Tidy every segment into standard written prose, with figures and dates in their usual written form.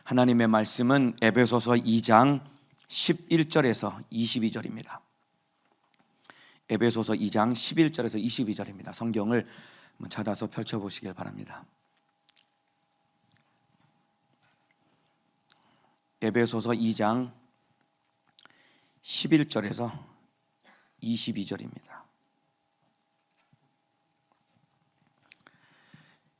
하나님의 말씀은 에베소서 2장 11절에서 22절입니다. 에베소서 2장 11절에서 22절입니다. 성경을 한번 찾아서 펼쳐보시길 바랍니다. 에베소서 2장 11절에서 22절입니다.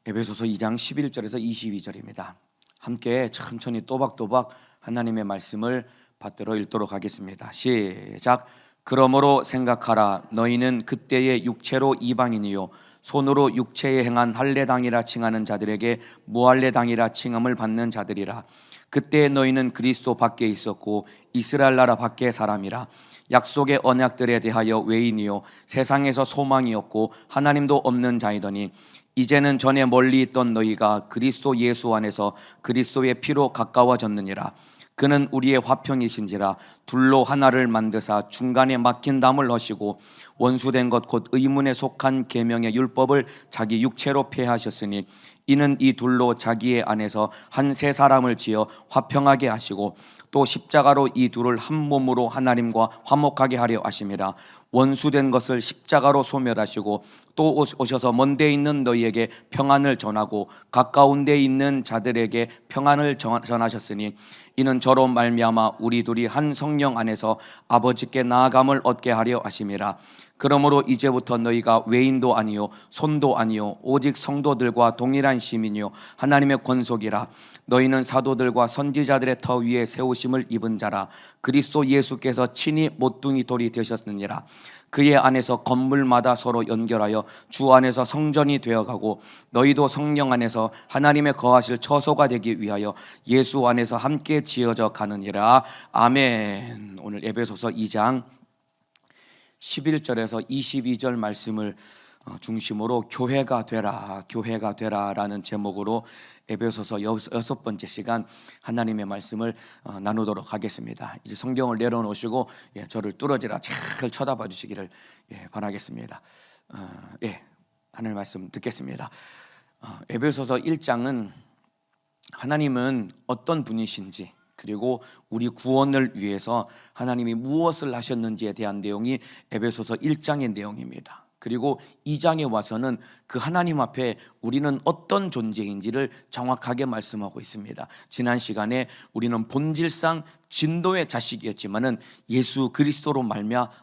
에베소서 2장 11절에서 22절입니다. 함께 천천히 또박또박 하나님의 말씀을 받들어 읽도록 하겠습니다. 시작. 그러므로 생각하라. 너희는 그때의 육체로 이방인이요 손으로 육체에 행한 할례당이라 칭하는 자들에게 무할례당이라 칭함을 받는 자들이라. 그때 너희는 그리스도 밖에 있었고 이스라엘 나라 밖의 사람이라. 약속의 언약들에 대하여 외인이요 세상에서 소망이 없고 하나님도 없는 자이더니 이제는 전에 멀리 있던 너희가 그리스도 예수 안에서 그리스도의 피로 가까워졌느니라. 그는 우리의 화평이신지라. 둘로 하나를 만드사 중간에 막힌 담을 허시고 원수된 것 곧 의문에 속한 계명의 율법을 자기 육체로 폐하셨으니 이는 이 둘로 자기의 안에서 한 세 사람을 지어 화평하게 하시고 또 십자가로 이 둘을 한 몸으로 하나님과 화목하게 하려 하심이라. 원수된 것을 십자가로 소멸하시고 또 오셔서 먼 데 있는 너희에게 평안을 전하고 가까운 데 있는 자들에게 평안을 전하셨으니 이는 저로 말미암아 우리 둘이 한 성령 안에서 아버지께 나아감을 얻게 하려 하심이라. 그러므로 이제부터 너희가 외인도 아니요 손도 아니요 오직 성도들과 동일한 시민이요 하나님의 권속이라. 너희는 사도들과 선지자들의 터 위에 세우심을 입은 자라. 그리스도 예수께서 친히 모퉁이 돌이 되셨느니라. 그의 안에서 건물마다 서로 연결하여 주 안에서 성전이 되어가고 너희도 성령 안에서 하나님의 거하실 처소가 되기 위하여 예수 안에서 함께 지어져 가느니라. 아멘. 오늘 에베소서 2장 11절에서 22절 말씀을 중심으로 교회가 되라 라는 제목으로 에베소서 6번째 시간 하나님의 말씀을 나누도록 하겠습니다. 이제 성경을 내려놓으시고 저를 뚫어지라 잘 쳐다봐 주시기를 바라겠습니다. 하나님의 말씀 듣겠습니다. 에베소서 1장은 하나님은 어떤 분이신지 그리고 우리 구원을 위해서 하나님이 무엇을 하셨는지에 대한 내용이 에베소서 1장의 내용입니다. 그리고 2장에 와서는 그 하나님 앞에 우리는 어떤 존재인지를 정확하게 말씀하고 있습니다. 지난 시간에 우리는 본질상 진도의 자식이었지만은 예수 그리스도로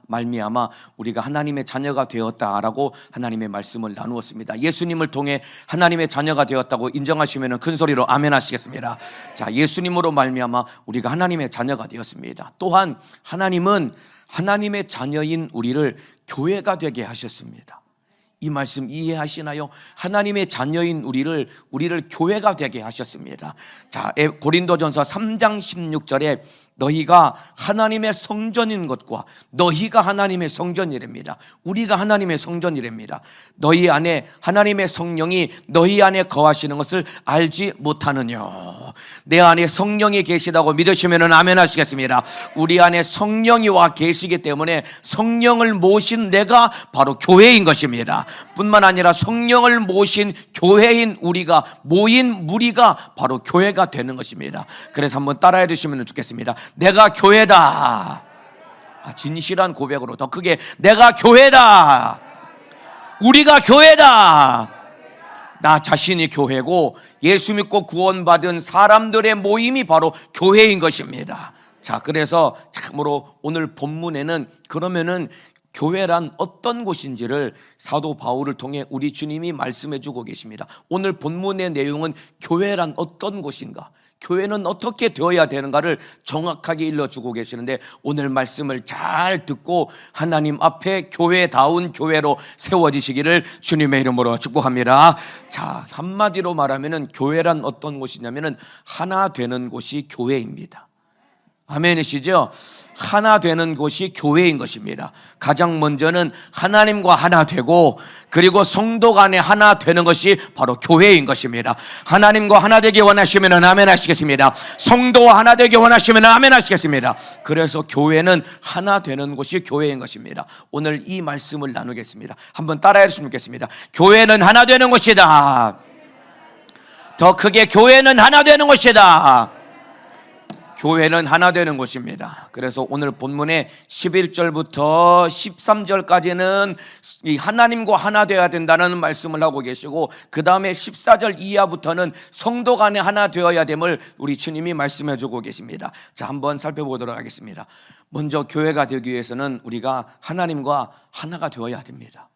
말미암아 우리가 하나님의 자녀가 되었다라고 하나님의 말씀을 나누었습니다. 예수님을 통해 하나님의 자녀가 되었다고 인정하시면 큰 소리로 아멘 하시겠습니다. 자, 예수님으로 말미암아 우리가 하나님의 자녀가 되었습니다. 또한 하나님은 하나님의 자녀인 우리를 교회가 되게 하셨습니다. 이 말씀 이해하시나요? 하나님의 자녀인 우리를 교회가 되게 하셨습니다. 자, 고린도전서 3장 16절에 너희가 하나님의 성전인 것과 너희가 하나님의 성전이랍니다. 우리가 하나님의 성전이랍니다. 너희 안에 하나님의 성령이 너희 안에 거하시는 것을 알지 못하느냐. 내 안에 성령이 계시다고 믿으시면 아멘 하시겠습니다. 우리 안에 성령이 와 계시기 때문에 성령을 모신 내가 바로 교회인 것입니다. 뿐만 아니라 성령을 모신 교회인 우리가 모인 무리가 바로 교회가 되는 것입니다. 그래서 한번 따라해 주시면 좋겠습니다. 내가 교회다. 진실한 고백으로 더 크게 내가 교회다. 우리가 교회다. 나 자신이 교회고 예수 믿고 구원받은 사람들의 모임이 바로 교회인 것입니다. 자, 그래서 참으로 오늘 본문에는 그러면은 교회란 어떤 곳인지를 사도 바울을 통해 우리 주님이 말씀해 주고 계십니다. 오늘 본문의 내용은 교회란 어떤 곳인가, 교회는 어떻게 되어야 되는가를 정확하게 일러주고 계시는데 오늘 말씀을 잘 듣고 하나님 앞에 교회다운 교회로 세워지시기를 주님의 이름으로 축복합니다. 자, 한마디로 말하면 교회란 어떤 곳이냐면 하나 되는 곳이 교회입니다. 아멘이시죠? 하나 되는 곳이 교회인 것입니다. 가장 먼저는 하나님과 하나 되고 그리고 성도 간에 하나 되는 것이 바로 교회인 것입니다. 하나님과 하나 되기 원하시면 아멘 하시겠습니다. 성도와 하나 되기 원하시면 아멘 하시겠습니다. 그래서 교회는 하나 되는 곳이 교회인 것입니다. 오늘 이 말씀을 나누겠습니다. 한번 따라해 주시면 좋겠습니다. 교회는 하나 되는 곳이다. 더 크게 교회는 하나 되는 곳이다. 교회는 하나 되는 곳입니다. 그래서 오늘 본문의 11절부터 13절까지는 이 하나님과 하나 되어야 된다는 말씀을 하고 계시고, 그 다음에 14절 이하부터는 성도 간에 하나 되어야 됨을 우리 주님이 말씀해 주고 계십니다. 자, 한번 살펴보도록 하겠습니다. 먼저 교회가 되기 위해서는 우리가 하나님과 하나가 되어야 됩니다.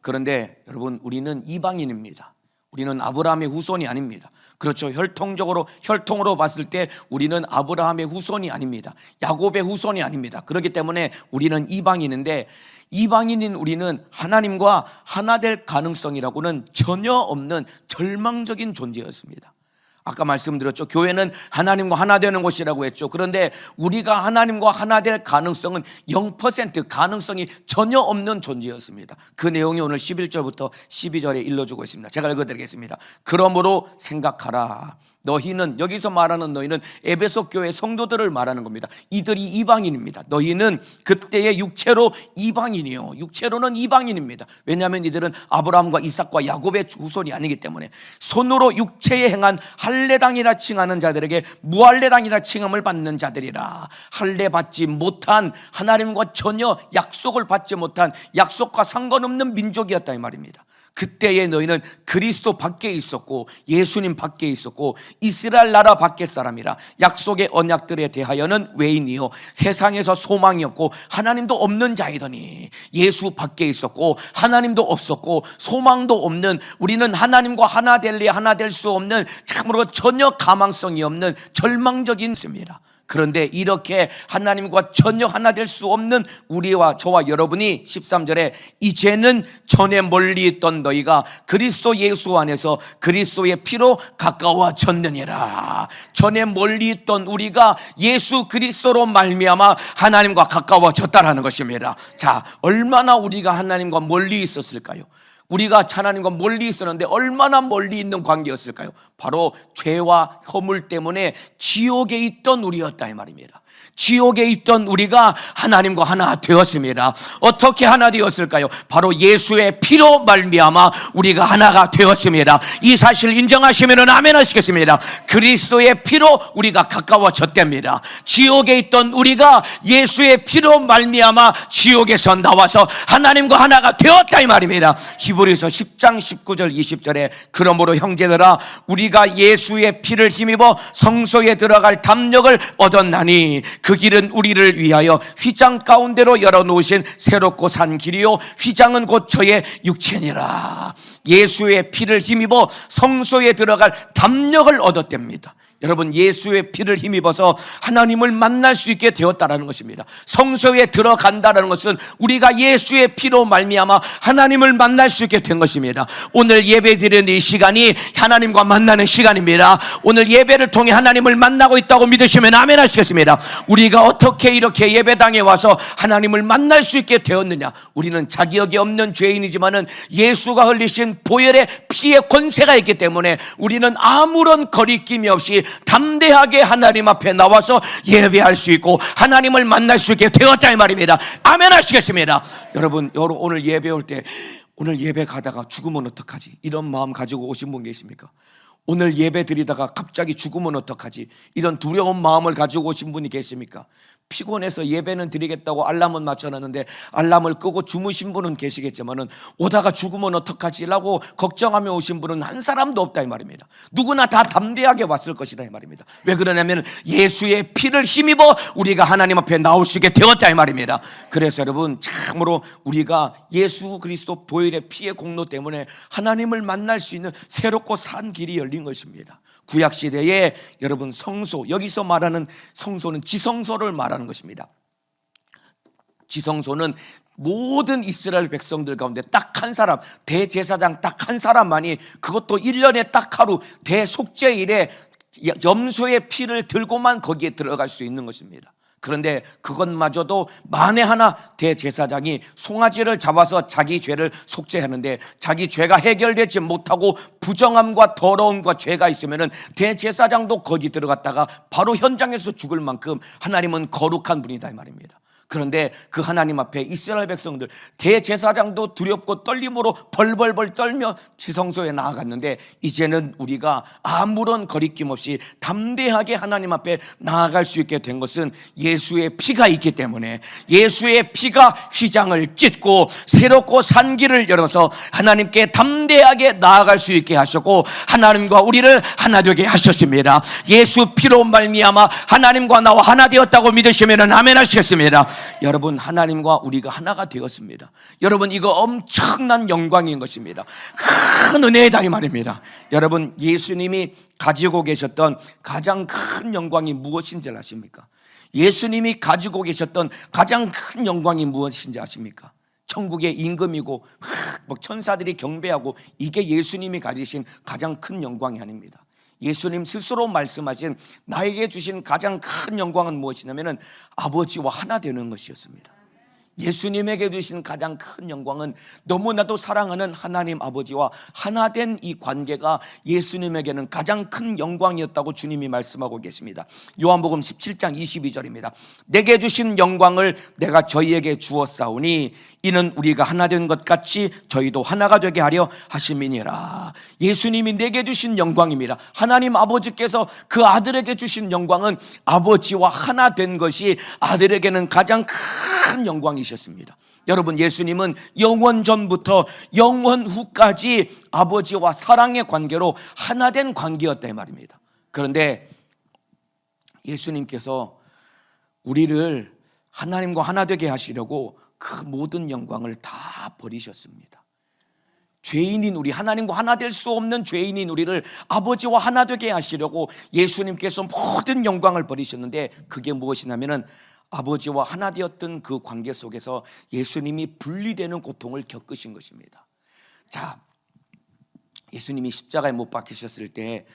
그런데 여러분, 우리는 이방인입니다. 우리는 아브라함의 후손이 아닙니다. 그렇죠. 혈통으로 봤을 때 우리는 아브라함의 후손이 아닙니다. 야곱의 후손이 아닙니다. 그렇기 때문에 우리는 이방인인데, 이방인인 우리는 하나님과 하나 될 가능성이라고는 전혀 없는 절망적인 존재였습니다. 아까 말씀드렸죠. 교회는 하나님과 하나 되는 곳이라고 했죠. 그런데 우리가 하나님과 하나 될 가능성은 0% 가능성이 전혀 없는 존재였습니다. 그 내용이 오늘 11절부터 12절에 일러주고 있습니다. 제가 읽어드리겠습니다. 그러므로 생각하라. 너희는, 여기서 말하는 너희는 에베소 교회 성도들을 말하는 겁니다. 이들이 이방인입니다. 너희는 그때의 육체로 이방인이요, 육체로는 이방인입니다. 왜냐하면 이들은 아브라함과 이삭과 야곱의 후손이 아니기 때문에. 손으로 육체에 행한 할례당이라 칭하는 자들에게 무할례당이라 칭함을 받는 자들이라. 할례 받지 못한, 하나님과 전혀 약속을 받지 못한, 약속과 상관없는 민족이었다 이 말입니다. 그때에 너희는 그리스도 밖에 있었고, 예수님 밖에 있었고, 이스라엘 나라 밖의 사람이라. 약속의 언약들에 대하여는 외인이요, 세상에서 소망이 없고 하나님도 없는 자이더니. 예수 밖에 있었고 하나님도 없었고 소망도 없는 우리는 하나님과 하나 될래 하나 될 수 없는, 참으로 전혀 가망성이 없는 절망적인 것입니다. 그런데 이렇게 하나님과 전혀 하나 될 수 없는 우리와 저와 여러분이 13절에 이제는 전에 멀리 있던 너희가 그리스도 예수 안에서 그리스도의 피로 가까워졌느니라. 전에 멀리 있던 우리가 예수 그리스도로 말미암아 하나님과 가까워졌다라는 것입니다. 자, 얼마나 우리가 하나님과 멀리 있었을까요? 우리가 하나님과 멀리 있었는데 얼마나 멀리 있는 관계였을까요? 바로 죄와 허물 때문에 지옥에 있던 우리였다 이 말입니다. 지옥에 있던 우리가 하나님과 하나 되었습니다. 어떻게 하나 되었을까요? 바로 예수의 피로 말미암아 우리가 하나가 되었습니다. 이 사실 인정하시면 아멘 하시겠습니다. 그리스도의 피로 우리가 가까워졌답니다. 지옥에 있던 우리가 예수의 피로 말미암아 지옥에서 나와서 하나님과 하나가 되었다 이 말입니다. 히브리서 10장 19절 20절에 그러므로 형제들아 우리가 예수의 피를 힘입어 성소에 들어갈 담력을 얻었나니 그 길은 우리를 위하여 휘장 가운데로 열어놓으신 새롭고 산 길이요 휘장은 곧 저의 육체니라. 예수의 피를 힘입어 성소에 들어갈 담력을 얻었답니다. 여러분, 예수의 피를 힘입어서 하나님을 만날 수 있게 되었다는 것입니다. 성소에 들어간다는 것은 우리가 예수의 피로 말미암아 하나님을 만날 수 있게 된 것입니다. 오늘 예배 드리는 이 시간이 하나님과 만나는 시간입니다. 오늘 예배를 통해 하나님을 만나고 있다고 믿으시면 아멘 하시겠습니다. 우리가 어떻게 이렇게 예배당에 와서 하나님을 만날 수 있게 되었느냐? 우리는 자기역이 없는 죄인이지만은 예수가 흘리신 보혈의 피의 권세가 있기 때문에 우리는 아무런 거리낌이 없이 담대하게 하나님 앞에 나와서 예배할 수 있고 하나님을 만날 수 있게 되었다 이 말입니다. 아멘 하시겠습니다. 여러분 오늘 예배 올 때, 오늘 예배 가다가 죽으면 어떡하지? 이런 마음 가지고 오신 분 계십니까? 오늘 예배 드리다가 갑자기 죽으면 어떡하지? 이런 두려운 마음을 가지고 오신 분이 계십니까? 피곤해서 예배는 드리겠다고 알람은 맞춰놨는데 알람을 끄고 주무신 분은 계시겠지만은 오다가 죽으면 어떡하지라고 걱정하며 오신 분은 한 사람도 없다 이 말입니다. 누구나 다 담대하게 왔을 것이다 이 말입니다. 왜 그러냐면 예수의 피를 힘입어 우리가 하나님 앞에 나올 수 있게 되었다 이 말입니다. 그래서 여러분, 참으로 우리가 예수 그리스도 보혈의 피의 공로 때문에 하나님을 만날 수 있는 새롭고 산 길이 열린 것입니다. 구약시대에 여러분 성소, 여기서 말하는 성소는 지성소를 말하는 것입니다. 지성소는 모든 이스라엘 백성들 가운데 딱 한 사람, 대제사장 딱 한 사람만이, 그것도 1년에 딱 하루 대속죄일에 염소의 피를 들고만 거기에 들어갈 수 있는 것입니다. 그런데 그것마저도 만에 하나 대제사장이 송아지를 잡아서 자기 죄를 속죄하는데 자기 죄가 해결되지 못하고 부정함과 더러움과 죄가 있으면은 대제사장도 거기 들어갔다가 바로 현장에서 죽을 만큼 하나님은 거룩한 분이다 이 말입니다. 그런데 그 하나님 앞에 이스라엘 백성들 대제사장도 두렵고 떨림으로 벌벌벌 떨며 지성소에 나아갔는데, 이제는 우리가 아무런 거리낌 없이 담대하게 하나님 앞에 나아갈 수 있게 된 것은 예수의 피가 있기 때문에, 예수의 피가 휘장을 찢고 새롭고 산 길을 열어서 하나님께 담대하게 나아갈 수 있게 하셨고, 하나님과 우리를 하나 되게 하셨습니다. 예수 피로 말미암아 하나님과 나와 하나 되었다고 믿으시면 아멘 하시겠습니다. 여러분, 하나님과 우리가 하나가 되었습니다. 여러분, 이거 엄청난 영광인 것입니다. 큰 은혜다 이 말입니다. 여러분, 예수님이 가지고 계셨던 가장 큰 영광이 무엇인지 아십니까? 예수님이 가지고 계셨던 가장 큰 영광이 무엇인지 아십니까? 천국의 임금이고 막 천사들이 경배하고, 이게 예수님이 가지신 가장 큰 영광이 아닙니다. 예수님 스스로 말씀하신 나에게 주신 가장 큰 영광은 무엇이냐면 아버지와 하나 되는 것이었습니다. 예수님에게 주신 가장 큰 영광은 너무나도 사랑하는 하나님 아버지와 하나 된 이 관계가 예수님에게는 가장 큰 영광이었다고 주님이 말씀하고 계십니다. 요한복음 17장 22절입니다. 내게 주신 영광을 내가 저희에게 주었사오니 이는 우리가 하나 된 것 같이 저희도 하나가 되게 하려 하심이니라. 예수님이 내게 주신 영광입니다. 하나님 아버지께서 그 아들에게 주신 영광은 아버지와 하나 된 것이 아들에게는 가장 큰 영광이셨습니다. 여러분, 예수님은 영원 전부터 영원 후까지 아버지와 사랑의 관계로 하나 된 관계였다 이 말입니다. 그런데 예수님께서 우리를 하나님과 하나 되게 하시려고 그 모든 영광을 다 버리셨습니다. 죄인인 우리, 하나님과 하나 될 수 없는 죄인인 우리를 아버지와 하나 되게 하시려고 예수님께서 모든 영광을 버리셨는데, 그게 무엇이냐면은 아버지와 하나 되었던 그 관계 속에서 예수님이 분리되는 고통을 겪으신 것입니다. 자, 예수님이 십자가에 못 박히셨을 때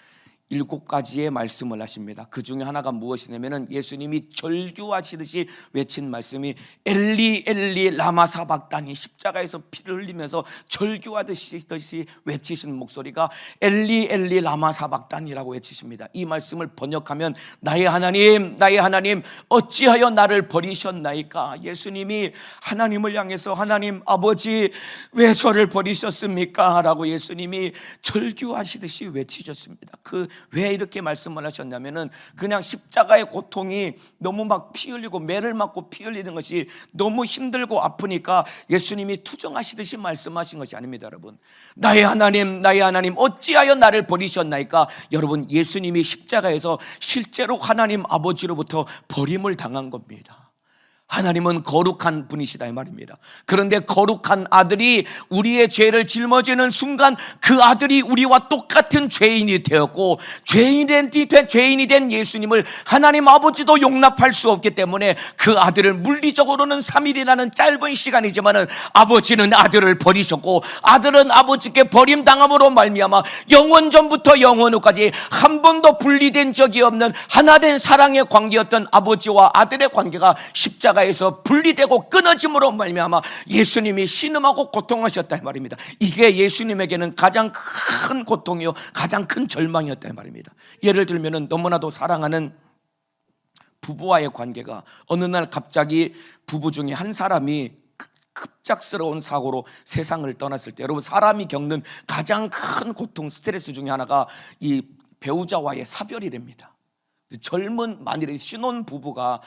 7가지의 말씀을 하십니다. 그 중에 하나가 무엇이냐면 예수님이 절규하시듯이 외친 말씀이 엘리 엘리 라마 사박다니, 십자가에서 피를 흘리면서 절규하듯이 외치신 목소리가 엘리 엘리 라마 사박다니라고 외치십니다. 이 말씀을 번역하면 나의 하나님 나의 하나님 어찌하여 나를 버리셨나이까. 예수님이 하나님을 향해서 하나님 아버지 왜 저를 버리셨습니까? 라고 예수님이 절규하시듯이 외치셨습니다. 왜 이렇게 말씀을 하셨냐면은 그냥 십자가의 고통이 너무 막 피 흘리고 매를 맞고 피 흘리는 것이 너무 힘들고 아프니까 예수님이 투정하시듯이 말씀하신 것이 아닙니다. 여러분, 나의 하나님 어찌하여 나를 버리셨나이까. 여러분, 예수님이 십자가에서 실제로 하나님 아버지로부터 버림을 당한 겁니다. 하나님은 거룩한 분이시다 이 말입니다. 그런데 거룩한 아들이 우리의 죄를 짊어지는 순간 그 아들이 우리와 똑같은 죄인이 되었고, 죄인이 된 예수님을 하나님 아버지도 용납할 수 없기 때문에 그 아들을 물리적으로는 3일이라는 짧은 시간이지만 아버지는 아들을 버리셨고, 아들은 아버지께 버림당함으로 말미암아 영원 전부터 영원 후까지 한 번도 분리된 적이 없는 하나된 사랑의 관계였던 아버지와 아들의 관계가 십자가에서 분리되고 끊어짐으로 말미암아 예수님이 신음하고 고통하셨다 이 말입니다. 이게 예수님에게는 가장 큰 고통이요 가장 큰 절망이었다 이 말입니다. 예를 들면 너무나도 사랑하는 부부와의 관계가 어느 날 갑자기 부부 중에 한 사람이 급작스러운 사고로 세상을 떠났을 때, 여러분, 사람이 겪는 가장 큰 고통, 스트레스 중에 하나가 이 배우자와의 사별이랍니다. 젊은 만일의 신혼부부가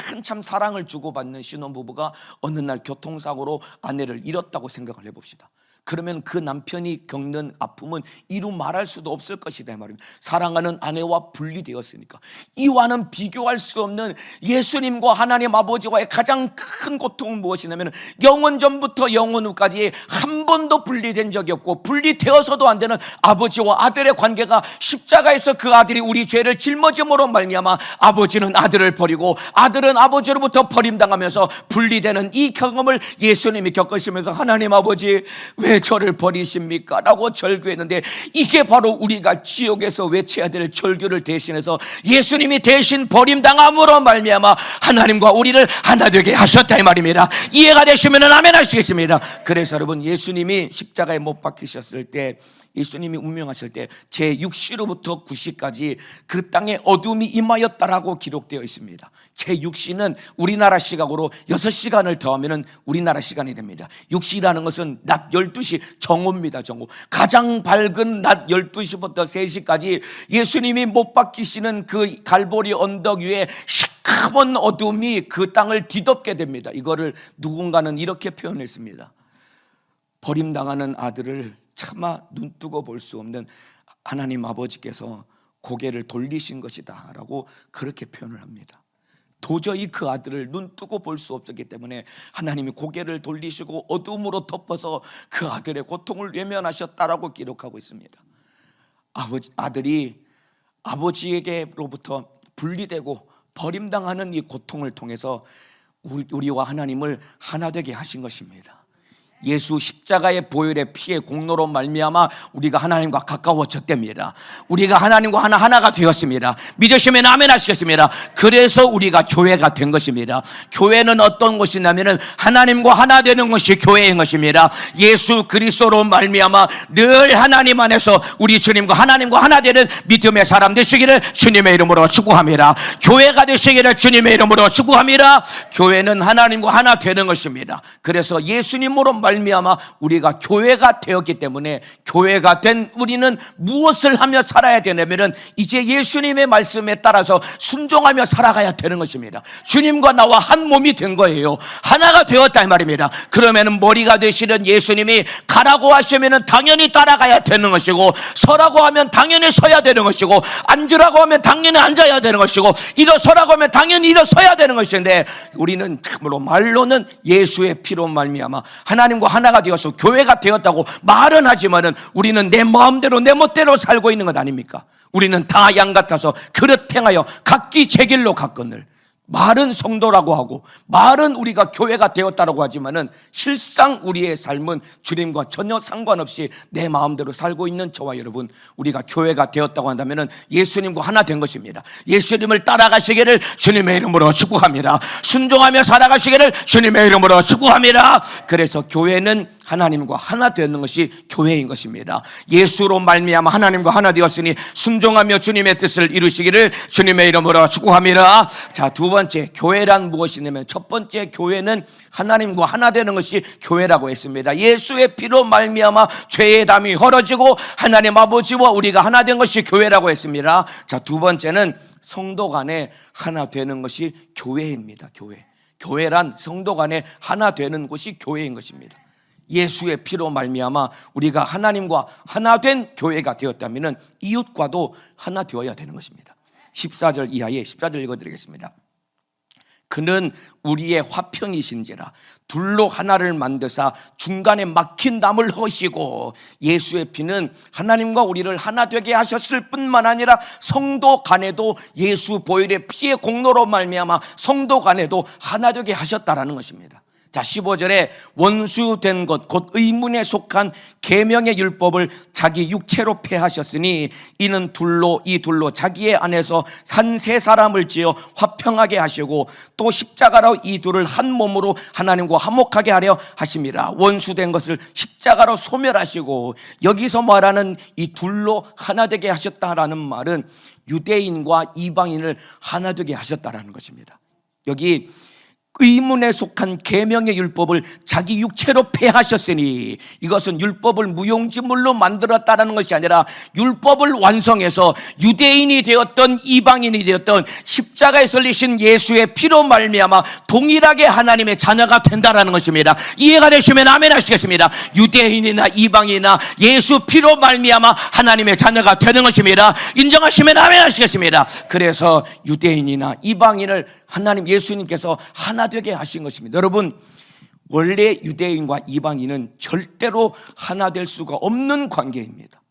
한참 사랑을 주고받는 신혼부부가 어느 날 교통사고로 아내를 잃었다고 생각을 해봅시다. 그러면 그 남편이 겪는 아픔은 이루 말할 수도 없을 것이다 말입니다. 사랑하는 아내와 분리되었으니까. 이와는 비교할 수 없는 예수님과 하나님 아버지와의 가장 큰 고통은 무엇이냐면 영원 전부터 영원 후까지 한 번도 분리된 적이 없고 분리되어서도 안 되는 아버지와 아들의 관계가 십자가에서 그 아들이 우리 죄를 짊어짐으로 말미암아 아버지는 아들을 버리고 아들은 아버지로부터 버림당하면서 분리되는 이 경험을 예수님이 겪으시면서 하나님 아버지 왜 왜 저를 버리십니까? 라고 절규했는데, 이게 바로 우리가 지옥에서 외쳐야 될 절규를 대신해서 예수님이 대신 버림당함으로 말미암아 하나님과 우리를 하나 되게 하셨다 이 말입니다. 이해가 되시면 아멘 하시겠습니다. 그래서 여러분, 예수님이 십자가에 못 박히셨을 때, 예수님이 운명하실 때 제6시로부터 9시까지 그 땅에 어둠이 임하였다라고 기록되어 있습니다. 제6시는 우리나라 시각으로 6시간을 더하면 우리나라 시간이 됩니다. 6시라는 것은 낮 12시 정오입니다. 정오. 가장 밝은 낮 12시부터 3시까지 예수님이 못 박히시는 그 갈보리 언덕 위에 시커먼 어둠이 그 땅을 뒤덮게 됩니다. 이거를 누군가는 이렇게 표현했습니다. 버림당하는 아들을 차마 눈뜨고 볼 수 없는 하나님 아버지께서 고개를 돌리신 것이다 라고 그렇게 표현을 합니다. 도저히 그 아들을 눈뜨고 볼 수 없었기 때문에 하나님이 고개를 돌리시고 어둠으로 덮어서 그 아들의 고통을 외면하셨다라고 기록하고 있습니다. 아들이 아버지에게로부터 분리되고 버림당하는 이 고통을 통해서 우리와 하나님을 하나 되게 하신 것입니다. 예수 십자가의 보혈의 피의 공로로 말미암아 우리가 하나님과 가까워졌답니다. 우리가 하나님과 하나가 되었습니다. 믿으시면 아멘 하시겠습니다. 그래서 우리가 교회가 된 것입니다. 교회는 어떤 것이냐면 하나님과 하나 되는 것이 교회인 것입니다. 예수 그리스도로 말미암아 늘 하나님 안에서 우리 주님과 하나님과 하나 되는 믿음의 사람 되시기를 주님의 이름으로 축복합니다. 교회가 되시기를 주님의 이름으로 축복합니다. 교회는 하나님과 하나 되는 것입니다. 그래서 예수님으로 말미암아 우리가 교회가 되었기 때문에 교회가 된 우리는 무엇을 하며 살아야 되냐면 이제 예수님의 말씀에 따라서 순종하며 살아가야 되는 것입니다. 주님과 나와 한 몸이 된 거예요. 하나가 되었다 이 말입니다. 그러면 머리가 되시는 예수님이 가라고 하시면 당연히 따라가야 되는 것이고, 서라고 하면 당연히 서야 되는 것이고, 앉으라고 하면 당연히 앉아야 되는 것이고, 일어서라고 하면 당연히 일어서야 되는 것인데, 우리는 참으로 말로는 예수의 피로 말미암아 하나님과 하나가 되어서 교회가 되었다고 말은 하지만은 우리는 내 마음대로 내 멋대로 살고 있는 것 아닙니까? 우리는 다 양 같아서 그릇 행하여 각기 제 길로 갔거늘. 말은 성도라고 하고 말은 우리가 교회가 되었다라고 하지만은 실상 우리의 삶은 주님과 전혀 상관없이 내 마음대로 살고 있는 저와 여러분, 우리가 교회가 되었다고 한다면은 예수님과 하나 된 것입니다. 예수님을 따라가시기를 주님의 이름으로 축복합니다. 순종하며 살아가시기를 주님의 이름으로 축복합니다. 그래서 교회는 하나님과 하나 되는 것이 교회인 것입니다. 예수로 말미암아 하나님과 하나 되었으니 순종하며 주님의 뜻을 이루시기를 주님의 이름으로 축복합니다. 자, 두 번째, 교회란 무엇이냐면, 첫 번째 교회는 하나님과 하나 되는 것이 교회라고 했습니다. 예수의 피로 말미암아 죄의 담이 헐어지고 하나님 아버지와 우리가 하나 된 것이 교회라고 했습니다. 자, 두 번째는 성도 간에 하나 되는 것이 교회입니다. 교회란 성도 간에 하나 되는 곳이 교회인 것입니다. 예수의 피로 말미암아 우리가 하나님과 하나 된 교회가 되었다면 이웃과도 하나 되어야 되는 것입니다. 14절 이하에 14절 읽어드리겠습니다. 그는 우리의 화평이신지라 둘로 하나를 만드사 중간에 막힌 담을 허시고, 예수의 피는 하나님과 우리를 하나 되게 하셨을 뿐만 아니라 성도 간에도 예수 보혈의 피의 공로로 말미암아 성도 간에도 하나 되게 하셨다라는 것입니다. 자, 15절에 원수된 것 곧 의문에 속한 계명의 율법을 자기 육체로 폐하셨으니 이는 이 둘로 자기의 안에서 산 세 사람을 지어 화평하게 하시고 또 십자가로 이 둘을 한 몸으로 하나님과 화목하게 하려 하심이라. 원수된 것을 십자가로 소멸하시고, 여기서 말하는 이 둘로 하나 되게 하셨다라는 말은 유대인과 이방인을 하나 되게 하셨다라는 것입니다. 여기 의문에 속한 계명의 율법을 자기 육체로 폐하셨으니, 이것은 율법을 무용지물로 만들었다는 것이 아니라 율법을 완성해서 유대인이 되었던 이방인이 되었던 십자가에 설리신 예수의 피로 말미암아 동일하게 하나님의 자녀가 된다는 것입니다. 이해가 되시면 아멘 하시겠습니다. 유대인이나 이방인이나 예수 피로 말미암아 하나님의 자녀가 되는 것입니다. 인정하시면 아멘 하시겠습니다. 그래서 유대인이나 이방인을 하나님 예수님께서 하나 되게 하신 것입니다. 여러분, 원래 유대인과 이방인은 절대로 하나 될 수가 없는 관계입니다.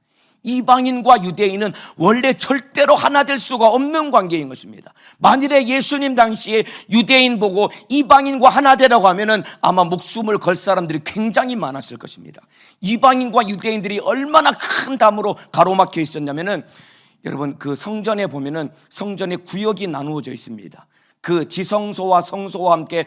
이방인과 유대인은 원래 절대로 하나 될 수가 없는 관계인 것입니다. 만일에 예수님 당시에 유대인 보고 이방인과 하나 되라고 하면은 아마 목숨을 걸 사람들이 굉장히 많았을 것입니다. 이방인과 유대인들이 얼마나 큰 담으로 가로막혀 있었냐면은, 여러분 그 성전에 보면은 성전에 구역이 나누어져 있습니다. 그 지성소와 성소와 함께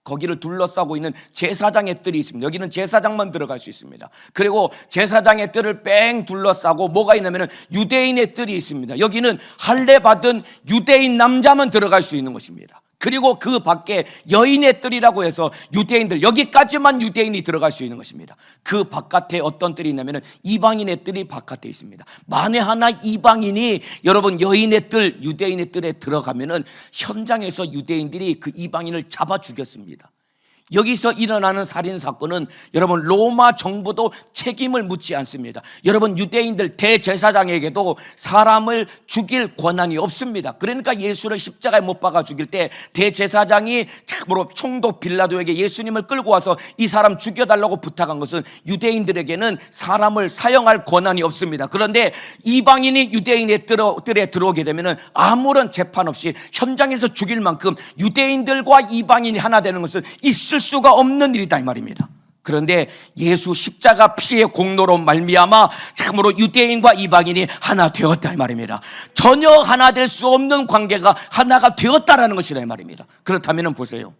거기를 둘러싸고 있는 제사장의 뜰이 있습니다. 여기는 제사장만 들어갈 수 있습니다. 그리고 제사장의 뜰을 뺑 둘러싸고 뭐가 있냐면 유대인의 뜰이 있습니다. 여기는 할례 받은 유대인 남자만 들어갈 수 있는 것입니다. 그리고 그 밖에 여인의 뜰이라고 해서 유대인들, 여기까지만 유대인이 들어갈 수 있는 것입니다. 그 바깥에 어떤 뜰이 있냐면 이방인의 뜰이 바깥에 있습니다. 만에 하나 이방인이 여러분 여인의 뜰, 유대인의 뜰에 들어가면은 현장에서 유대인들이 그 이방인을 잡아 죽였습니다. 여기서 일어나는 살인 사건은 여러분 로마 정부도 책임을 묻지 않습니다. 여러분 유대인들 대제사장에게도 사람을 죽일 권한이 없습니다. 그러니까 예수를 십자가에 못 박아 죽일 때 대제사장이 참으로 총독 빌라도에게 예수님을 끌고 와서 이 사람 죽여달라고 부탁한 것은 유대인들에게는 사람을 사형할 권한이 없습니다. 그런데 이방인이 유대인의 뜰에 들어오게 되면 아무런 재판 없이 현장에서 죽일 만큼 유대인들과 이방인이 하나 되는 것은 있을 수가 없는 일이다 이 말입니다. 그런데 예수 십자가 피의 공로로 말미암아 참으로 유대인과 이방인이 하나 되었다 이 말입니다. 전혀 하나 될 수 없는 관계가 하나가 되었다라는 것이라 이 말입니다. 그렇다면 보세요,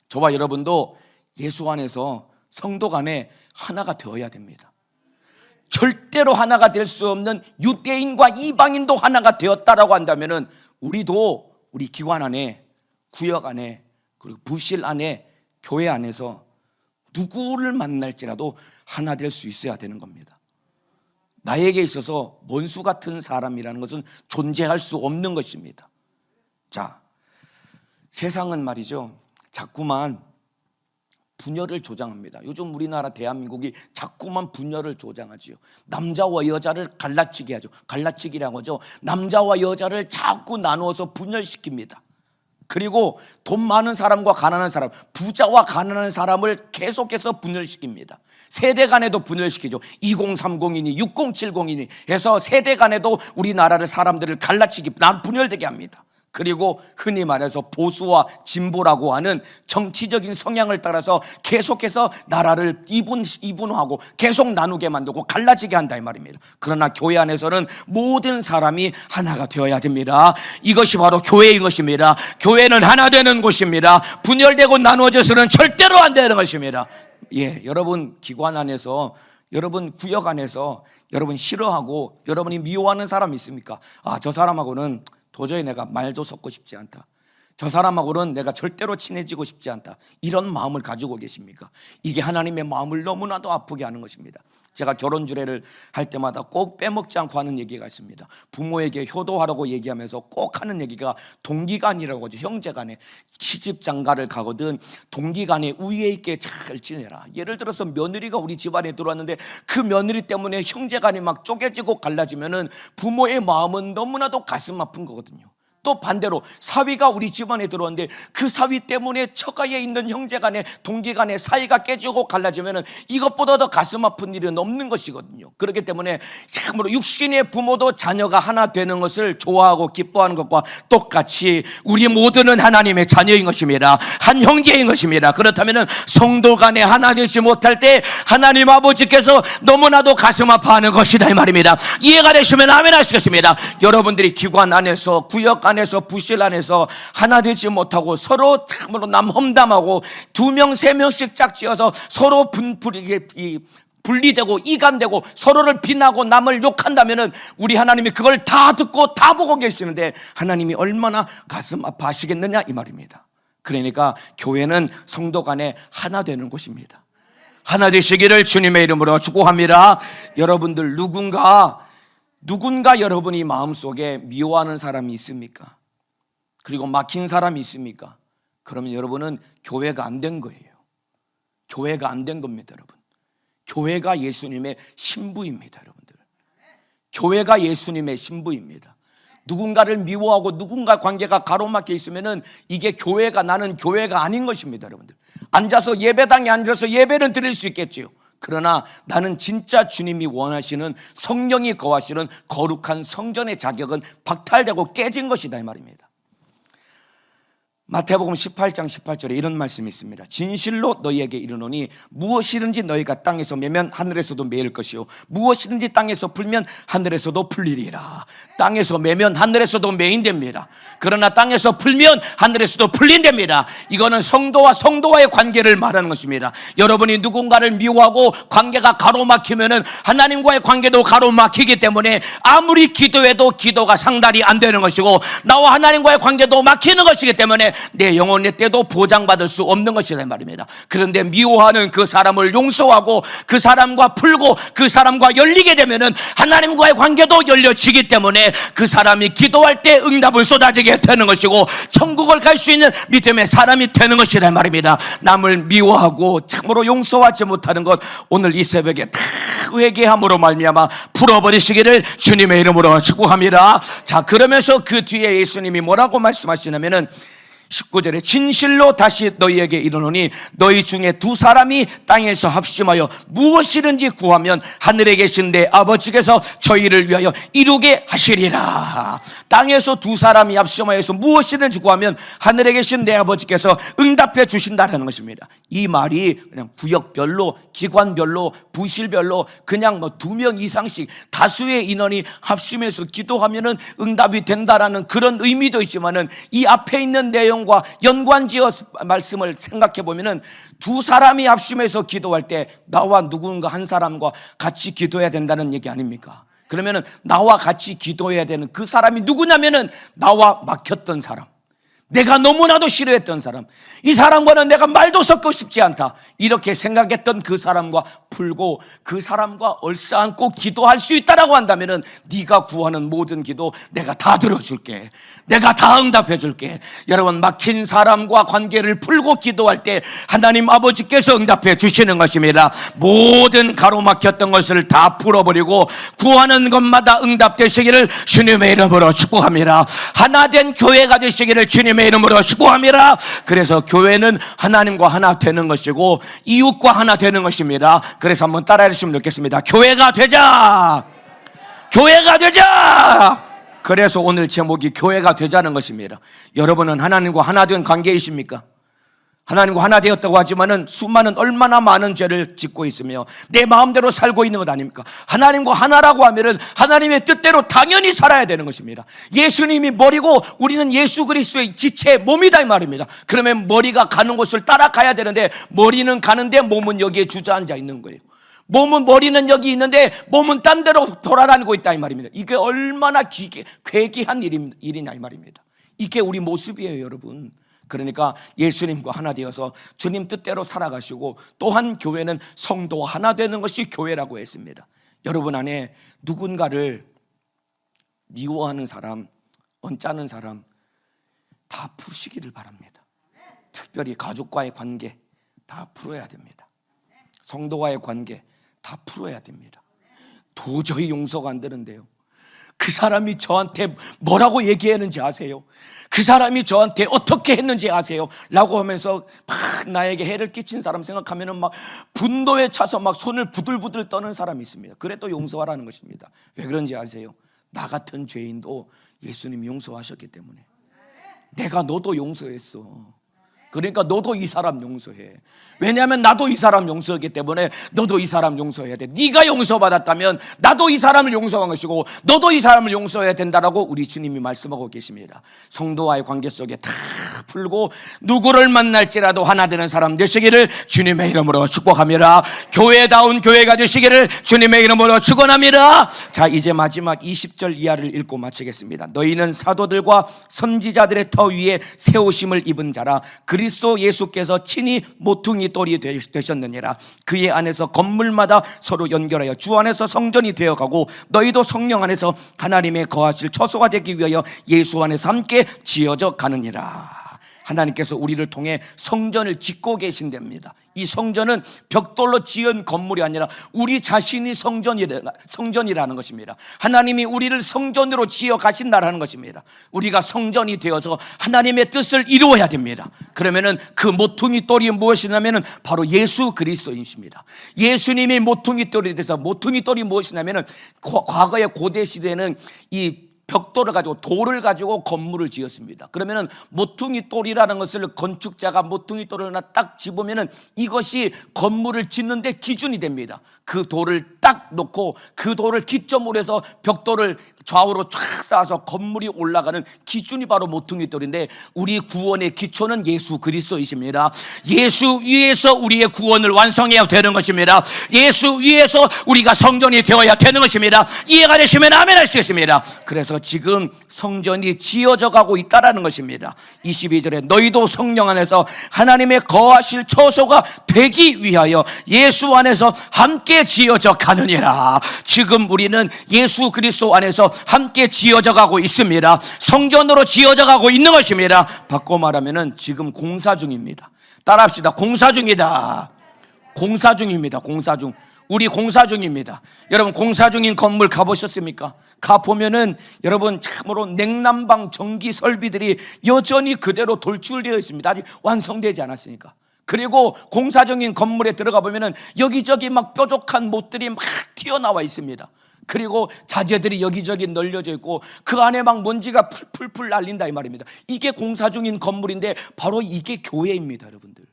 저와 여러분도 예수 안에서 성도 간에 하나가 되어야 됩니다. 절대로 하나가 될 수 없는 유대인과 이방인도 하나가 되었다라고 한다면 우리도 우리 기관 안에, 구역 안에, 그리고 부실 안에, 교회 안에서 누구를 만날지라도 하나 될 수 있어야 되는 겁니다. 나에게 있어서 원수 같은 사람이라는 것은 존재할 수 없는 것입니다. 자, 세상은 말이죠, 자꾸만 분열을 조장합니다. 요즘 우리나라 대한민국이 자꾸만 분열을 조장하지요. 남자와 여자를 갈라치게 하죠. 갈라치기라고 하죠. 남자와 여자를 자꾸 나누어서 분열시킵니다. 그리고 돈 많은 사람과 가난한 사람, 부자와 가난한 사람을 계속해서 분열시킵니다. 세대 간에도 분열시키죠. 2030이니 6070이니 해서 세대 간에도 우리나라를, 사람들을 갈라치기, 분열되게 합니다. 그리고 흔히 말해서 보수와 진보라고 하는 정치적인 성향을 따라서 계속해서 나라를 이분화하고 계속 나누게 만들고 갈라지게 한다 이 말입니다. 그러나 교회 안에서는 모든 사람이 하나가 되어야 됩니다. 이것이 바로 교회인 것입니다. 교회는 하나 되는 곳입니다. 분열되고 나누어져서는 절대로 안 되는 것입니다. 예, 여러분 기관 안에서, 여러분 구역 안에서 여러분 싫어하고 여러분이 미워하는 사람 있습니까? 아, 저 사람하고는 도저히 내가 말도 섞고 싶지 않다, 저 사람하고는 내가 절대로 친해지고 싶지 않다, 이런 마음을 가지고 계십니까? 이게 하나님의 마음을 너무나도 아프게 하는 것입니다. 제가 결혼 주례를 할 때마다 꼭 빼먹지 않고 하는 얘기가 있습니다. 부모에게 효도하라고 얘기하면서 꼭 하는 얘기가 동기간이라고 하죠. 형제간에 시집 장가를 가거든 동기간에 우애 있게 잘 지내라. 예를 들어서 며느리가 우리 집안에 들어왔는데 그 며느리 때문에 형제간이 막 쪼개지고 갈라지면은 부모의 마음은 너무나도 가슴 아픈 거거든요. 또 반대로 사위가 우리 집안에 들어왔는데 그 사위 때문에 처가에 있는 형제간에, 동기간에 사이가 깨지고 갈라지면은 이것보다 더 가슴 아픈 일은 없는 것이거든요. 그렇기 때문에 참으로 육신의 부모도 자녀가 하나 되는 것을 좋아하고 기뻐하는 것과 똑같이 우리 모두는 하나님의 자녀인 것입니다. 한 형제인 것입니다. 그렇다면은 성도 간에 하나 되지 못할 때 하나님 아버지께서 너무나도 가슴 아파하는 것이다 이 말입니다. 이해가 되시면 아멘 하시겠습니다. 여러분들이 기관 안에서, 구역 안에서, 부실 안에서 하나 되지 못하고 서로 참으로 남 험담하고 2명 3명씩 짝지어서 서로 분리되고 이간되고 서로를 비난하고 남을 욕한다면은 우리 하나님이 그걸 다 듣고 다 보고 계시는데 하나님이 얼마나 가슴 아파하시겠느냐 이 말입니다. 그러니까 교회는 성도 간에 하나 되는 곳입니다. 하나 되시기를 주님의 이름으로 축복합니다. 여러분들 누군가 여러분이 마음속에 미워하는 사람이 있습니까? 그리고 막힌 사람이 있습니까? 그러면 여러분은 교회가 안 된 거예요. 교회가 안 된 겁니다, 여러분. 교회가 예수님의 신부입니다, 여러분들. 교회가 예수님의 신부입니다. 누군가를 미워하고 누군가 관계가 가로막혀 있으면은 이게 교회가, 나는 교회가 아닌 것입니다, 여러분들. 앉아서 예배당에 앉아서 예배는 드릴 수 있겠지요. 그러나 나는 진짜 주님이 원하시는 성령이 거하시는 거룩한 성전의 자격은 박탈되고 깨진 것이다 이 말입니다. 마태복음 18장 18절에 이런 말씀이 있습니다. 진실로 너희에게 이르노니 무엇이든지 너희가 땅에서 매면 하늘에서도 매일 것이요 무엇이든지 땅에서 풀면 하늘에서도 풀리리라. 땅에서 매면 하늘에서도 매인됩니다. 그러나 땅에서 풀면 하늘에서도 풀린답니다. 이거는 성도와의 관계를 말하는 것입니다. 여러분이 누군가를 미워하고 관계가 가로막히면은 하나님과의 관계도 가로막히기 때문에 아무리 기도해도 기도가 상달이 안 되는 것이고 나와 하나님과의 관계도 막히는 것이기 때문에 내 영혼의 때도 보장받을 수 없는 것이란 말입니다. 그런데 미워하는 그 사람을 용서하고 그 사람과 풀고 그 사람과 열리게 되면은 하나님과의 관계도 열려지기 때문에 그 사람이 기도할 때 응답을 쏟아지게 되는 것이고 천국을 갈 수 있는 믿음의 사람이 되는 것이란 말입니다. 남을 미워하고 참으로 용서하지 못하는 것 오늘 이 새벽에 다 회개함으로 말미암아 풀어버리시기를 주님의 이름으로 축복합니다. 자, 그러면서 그 뒤에 예수님이 뭐라고 말씀하시냐면은 19절에 진실로 다시 너희에게 이르노니 너희 중에 두 사람이 땅에서 합심하여 무엇이든지 구하면 하늘에 계신 내 아버지께서 저희를 위하여 이루게 하시리라. 땅에서 두 사람이 합심하여서 무엇이든지 구하면 하늘에 계신 내 아버지께서 응답해 주신다는 것입니다. 이 말이 그냥 구역별로 기관별로 부실별로 그냥 뭐 2명 이상씩 다수의 인원이 합심해서 기도하면은 응답이 된다라는 그런 의미도 있지만은 이 앞에 있는 내용 과 연관지어 말씀을 생각해 보면은 두 사람이 합심해서 기도할 때 나와 누군가 한 사람과 같이 기도해야 된다는 얘기 아닙니까? 그러면은 나와 같이 기도해야 되는 그 사람이 누구냐면은 나와 막혔던 사람, 내가 너무나도 싫어했던 사람, 이 사람과는 내가 말도 섞고 싶지 않다 이렇게 생각했던 그 사람과 풀고 그 사람과 얼싸안고 기도할 수 있다라고 한다면은 네가 구하는 모든 기도 내가 다 들어줄게, 내가 다 응답해 줄게. 여러분, 막힌 사람과 관계를 풀고 기도할 때 하나님 아버지께서 응답해 주시는 것입니다. 모든 가로막혔던 것을 다 풀어버리고 구하는 것마다 응답되시기를 주님의 이름으로 축복합니다. 하나된 교회가 되시기를 주님의 이름으로 축복합니다. 그래서 교회는 하나님과 하나 되는 것이고 이웃과 하나 되는 것입니다. 그래서 한번 따라해 주시면 좋겠습니다. 교회가 되자, 교회가 되자. 그래서 오늘 제목이 교회가 되자는 것입니다. 여러분은 하나님과 하나 된 관계이십니까? 하나님과 하나 되었다고 하지만은 수많은 얼마나 많은 죄를 짓고 있으며 내 마음대로 살고 있는 것 아닙니까? 하나님과 하나라고 하면은 하나님의 뜻대로 당연히 살아야 되는 것입니다. 예수님이 머리고 우리는 예수 그리스도의 지체 몸이다 이 말입니다. 그러면 머리가 가는 곳을 따라가야 되는데 머리는 가는데 몸은 여기에 주저앉아 있는 거예요. 머리는 여기 있는데 몸은 딴 데로 돌아다니고 있다 이 말입니다. 이게 얼마나 괴기한 일이냐 이 말입니다. 이게 우리 모습이에요 여러분. 그러니까 예수님과 하나 되어서 주님 뜻대로 살아가시고 또한 교회는 성도와 하나 되는 것이 교회라고 했습니다. 여러분 안에 누군가를 미워하는 사람, 언짢은 사람 다 푸시기를 바랍니다. 특별히 가족과의 관계 다 풀어야 됩니다. 성도와의 관계 다 풀어야 됩니다. 도저히 용서가 안 되는데요, 그 사람이 저한테 뭐라고 얘기했는지 아세요? 그 사람이 저한테 어떻게 했는지 아세요? 라고 하면서 막 나에게 해를 끼친 사람 생각하면은 막 분노에 차서 막 손을 부들부들 떠는 사람이 있습니다. 그래도 용서하라는 것입니다. 왜 그런지 아세요? 나 같은 죄인도 예수님이 용서하셨기 때문에. 내가 너도 용서했어. 그러니까 너도 이 사람 용서해. 왜냐하면 나도 이 사람 용서하기 때문에 너도 이 사람 용서해야 돼. 네가 용서받았다면 나도 이 사람을 용서한 것이고 너도 이 사람을 용서해야 된다라고 우리 주님이 말씀하고 계십니다. 성도와의 관계 속에 다 풀고 누구를 만날지라도 하나 되는 사람 되시기를 주님의 이름으로 축복합니다. 교회다운 교회가 되시기를 주님의 이름으로 축원합니다. 자, 이제 마지막 20절 이하를 읽고 마치겠습니다. 너희는 사도들과 선지자들의 터 위에 세우심을 입은 자라. 그리스도 예수께서 친히 모퉁이 돌이 되셨느니라. 그의 안에서 건물마다 서로 연결하여 주 안에서 성전이 되어가고 너희도 성령 안에서 하나님의 거하실 처소가 되기 위하여 예수 안에서 함께 지어져 가느니라. 하나님께서 우리를 통해 성전을 짓고 계신답니다. 이 성전은 벽돌로 지은 건물이 아니라 우리 자신이 성전이라는 것입니다. 하나님이 우리를 성전으로 지어 가신다라는 것입니다. 우리가 성전이 되어서 하나님의 뜻을 이루어야 됩니다. 그러면은 그 모퉁이 돌이 무엇이냐면은 바로 예수 그리스도이십니다. 예수님이 모퉁이 돌이 돼서, 모퉁이 돌이 무엇이냐면은 과거의 고대 시대는 이 벽돌을 가지고, 돌을 가지고 건물을 지었습니다. 그러면은 모퉁이 돌이라는 것을 건축자가 모퉁이 돌을 하나 딱 집으면은 이것이 건물을 짓는데 기준이 됩니다. 그 돌을 딱 놓고 그 돌을 기점으로 해서 벽돌을 좌우로 쫙 쌓아서 건물이 올라가는 기준이 바로 모퉁이 돌인데, 우리 구원의 기초는 예수 그리스도이십니다. 예수 위에서 우리의 구원을 완성해야 되는 것입니다. 예수 위에서 우리가 성전이 되어야 되는 것입니다. 이해가 되시면 아멘 하시겠습니다. 그래서 지금 성전이 지어져 가고 있다는 것입니다. 22절에 너희도 성령 안에서 하나님의 거하실 처소가 되기 위하여 예수 안에서 함께 지어져 가느니라. 지금 우리는 예수 그리스도 안에서 함께 지어져 가고 있습니다. 성전으로 지어져 가고 있는 것입니다. 바꿔 말하면은 지금 공사 중입니다. 따라합시다. 공사 중이다. 공사 중입니다. 공사 중. 우리 공사 중입니다. 여러분, 공사 중인 건물 가보셨습니까? 가보면은 여러분 참으로 냉난방 전기 설비들이 여전히 그대로 돌출되어 있습니다. 아직 완성되지 않았으니까. 그리고 공사 중인 건물에 들어가 보면은 여기저기 막 뾰족한 못들이 막 튀어나와 있습니다. 그리고 자재들이 여기저기 널려져 있고 그 안에 막 먼지가 풀풀 날린다 이 말입니다. 이게 공사 중인 건물인데 바로 이게 교회입니다, 여러분들.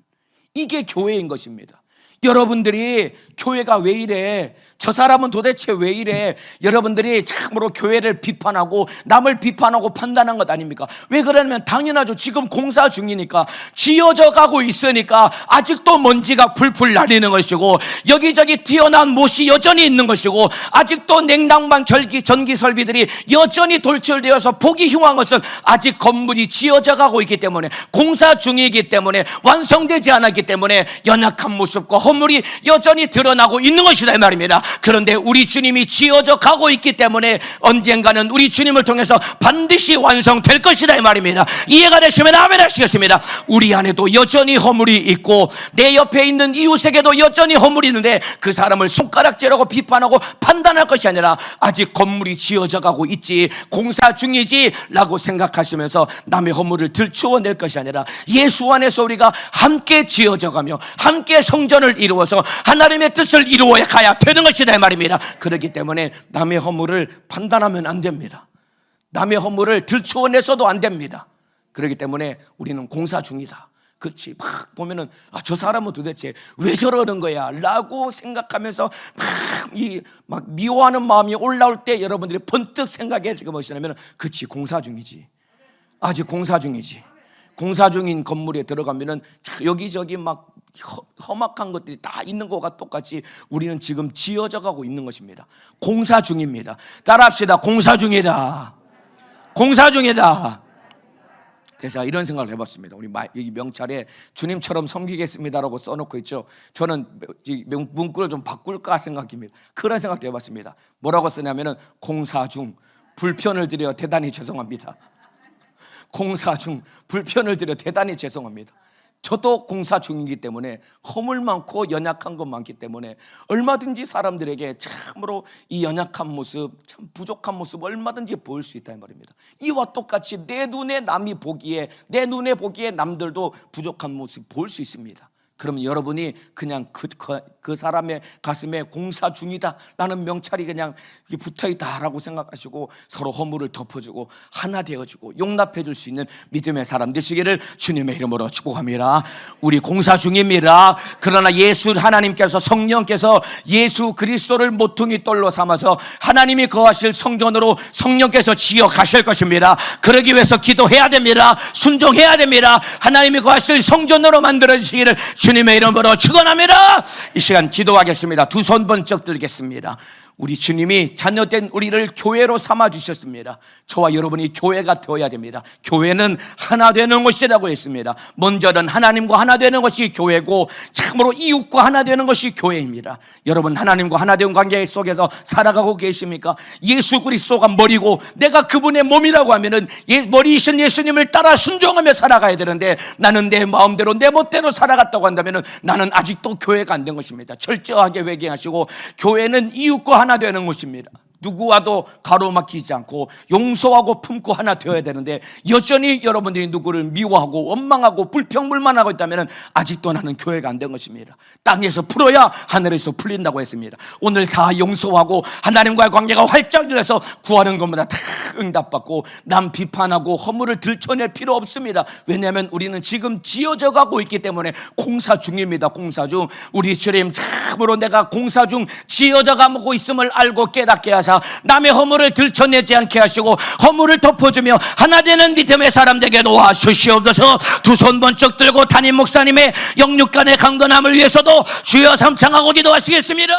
이게 교회인 것입니다. 여러분들이 교회가 왜 이래? 저 사람은 도대체 왜 이래? 여러분들이 참으로 교회를 비판하고 남을 비판하고 판단한 것 아닙니까? 왜 그러냐면 당연하죠. 지금 공사 중이니까, 지어져 가고 있으니까 아직도 먼지가 풀풀 날리는 것이고 여기저기 튀어나온 못이 여전히 있는 것이고 아직도 냉난방 전기 설비들이 여전히 돌출되어서 보기 흉한 것은 아직 건물이 지어져 가고 있기 때문에, 공사 중이기 때문에, 완성되지 않았기 때문에 연약한 모습과 허물이 여전히 드러나고 있는 것이다 이 말입니다. 그런데 우리 주님이 지어져 가고 있기 때문에 언젠가는 우리 주님을 통해서 반드시 완성될 것이다 이 말입니다. 이해가 되시면 아멘 하시겠습니다. 우리 안에도 여전히 허물이 있고 내 옆에 있는 이웃에게도 여전히 허물이 있는데 그 사람을 손가락질하고 비판하고 판단할 것이 아니라 아직 건물이 지어져 가고 있지, 공사 중이지 라고 생각하시면서 남의 허물을 들추어낼 것이 아니라 예수 안에서 우리가 함께 지어져 가며 함께 성전을 이루어서 하나님의 뜻을 이루어야 가야 되는 것이다 이 말입니다. 그렇기 때문에 남의 허물을 판단하면 안 됩니다. 남의 허물을 들추어내서도 안 됩니다. 그렇기 때문에 우리는 공사 중이다. 그렇지, 막 보면은 저 사람은 도대체 왜 저러는 거야 라고 생각하면서 막 미워하는 마음이 올라올 때 여러분들이 번뜩 생각해 지금 무엇이냐면, 그렇지, 공사 중이지. 아직 공사 중이지. 공사 중인 건물에 들어가면은 여기저기 막 험악한 것들이 다 있는 것과 똑같이 우리는 지금 지어져 가고 있는 것입니다. 공사 중입니다. 따라합시다. 공사 중이다. 공사 중이다. 그래서 이런 생각을 해봤습니다. 우리 여기 명찰에 주님처럼 섬기겠습니다라고 써놓고 있죠. 저는 이 문구를 좀 바꿀까 생각입니다. 그런 생각도 해봤습니다. 뭐라고 쓰냐면은 공사 중 불편을 드려 대단히 죄송합니다. 공사 중 불편을 드려 대단히 죄송합니다. 저도 공사 중이기 때문에 허물 많고 연약한 것 많기 때문에 얼마든지 사람들에게 참으로 이 연약한 모습, 참 부족한 모습 얼마든지 보일 수 있다 이 말입니다. 이와 똑같이 내 눈에 남이 보기에, 내 눈에 보기에 남들도 부족한 모습 보일 수 있습니다. 그러면 여러분이 그냥 그 사람의 가슴에 공사 중이다 라는 명찰이 그냥 붙어있다라고 생각하시고 서로 허물을 덮어주고 하나 되어주고 용납해 줄 수 있는 믿음의 사람 되시기를 주님의 이름으로 축복합니다. 우리 공사 중입니다. 그러나 예수 하나님께서, 성령께서 예수 그리스도를 모퉁이 돌로 삼아서 하나님이 거하실 성전으로 성령께서 지어 가실 것입니다. 그러기 위해서 기도해야 됩니다. 순종해야 됩니다. 하나님이 거하실 성전으로 만들어 주시기를 주님의 이름으로 축원합니다. 이 시간 기도하겠습니다. 두 손 번쩍 들겠습니다. 우리 주님이 자녀된 우리를 교회로 삼아 주셨습니다. 저와 여러분이 교회가 되어야 됩니다. 교회는 하나 되는 것이라고 했습니다. 먼저는 하나님과 하나 되는 것이 교회고, 참으로 이웃과 하나 되는 것이 교회입니다. 여러분, 하나님과 하나 된 관계 속에서 살아가고 계십니까? 예수 그리스도가 머리고 내가 그분의 몸이라고 하면은 머리이신 예수님을 따라 순종하며 살아가야 되는데, 나는 내 마음대로 내 멋대로 살아갔다고 한다면은 나는 아직도 교회가 안 된 것입니다. 철저하게 회개하시고, 교회는 이웃과 하나 되는 것입니다. 누구와도 가로막히지 않고 용서하고 품고 하나 되어야 되는데, 여전히 여러분들이 누구를 미워하고 원망하고 불평불만하고 있다면 아직도 나는 교회가 안 된 것입니다. 땅에서 풀어야 하늘에서 풀린다고 했습니다. 오늘 다 용서하고 하나님과의 관계가 활짝 열려서 구하는 것마다 다 응답받고 남 비판하고 허물을 들춰낼 필요 없습니다. 왜냐하면 우리는 지금 지어져 가고 있기 때문에. 공사 중입니다. 공사 중. 우리 주님, 참으로 내가 공사 중 지어져 가고 있음을 알고 깨닫게 하사 남의 허물을 들춰내지 않게 하시고 허물을 덮어주며 하나 되는 믿음의 사람 되게 도와주시옵소서. 두 손 번쩍 들고 담임 목사님의 영육간의 강건함을 위해서도 주여 삼창하고 기도하시겠습니다.